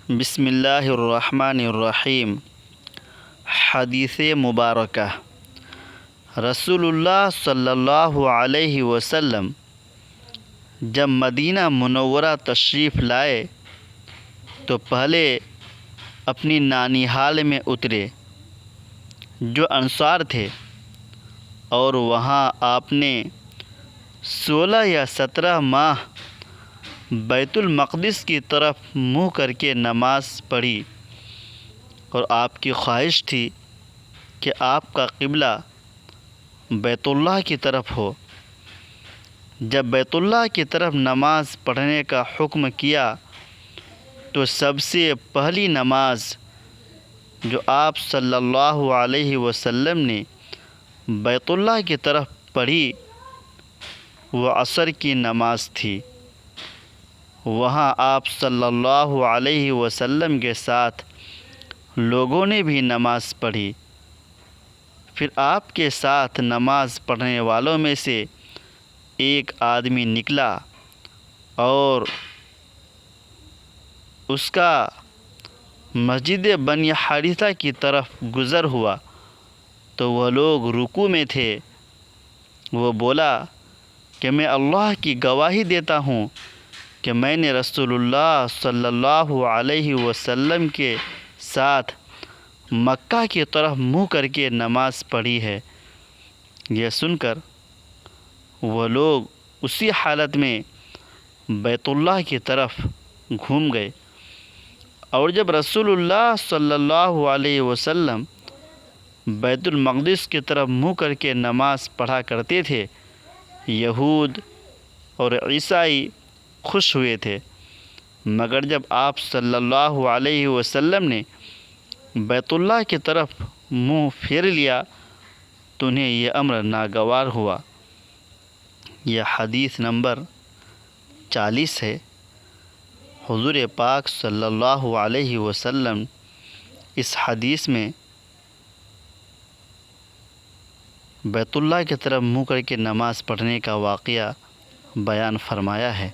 بسم اللہ الرحمن الرحیم۔ حدیث مبارکہ۔ رسول اللہ صلی اللہ علیہ وسلم جب مدینہ منورہ تشریف لائے تو پہلے اپنی نانیہال میں اترے جو انصار تھے، اور وہاں آپ نے 16 یا 17 ماہ بیت المقدس کی طرف منہ کر کے نماز پڑھی، اور آپ کی خواہش تھی کہ آپ کا قبلہ بیت اللہ کی طرف ہو۔ جب بیت اللہ کی طرف نماز پڑھنے کا حکم کیا تو سب سے پہلی نماز جو آپ صلی اللہ علیہ وسلم نے بیت اللہ کی طرف پڑھی وہ عصر کی نماز تھی۔ وہاں آپ صلی اللہ علیہ وسلم کے ساتھ لوگوں نے بھی نماز پڑھی۔ پھر آپ کے ساتھ نماز پڑھنے والوں میں سے ایک آدمی نکلا اور اس کا مسجد بنی حارثہ کی طرف گزر ہوا تو وہ لوگ رکوع میں تھے۔ وہ بولا کہ میں اللہ کی گواہی دیتا ہوں کہ میں نے رسول اللہ صلی اللہ علیہ وسلم کے ساتھ مکہ کی طرف منہ کر کے نماز پڑھی ہے۔ یہ سن کر وہ لوگ اسی حالت میں بیت اللہ کی طرف گھوم گئے، اور جب رسول اللہ صلی اللہ علیہ وسلم بیت المقدس کی طرف منہ کر کے نماز پڑھا کرتے تھے، یہود اور عیسائی خوش ہوئے تھے، مگر جب آپ صلی اللہ علیہ وسلم نے بیت اللہ کی طرف منہ پھیر لیا تو انہیں یہ امر ناگوار ہوا۔ یہ حدیث نمبر 40 ہے۔ حضور پاک صلی اللہ علیہ وسلم اس حدیث میں بیت اللہ کی طرف منہ کر کے نماز پڑھنے کا واقعہ بیان فرمایا ہے۔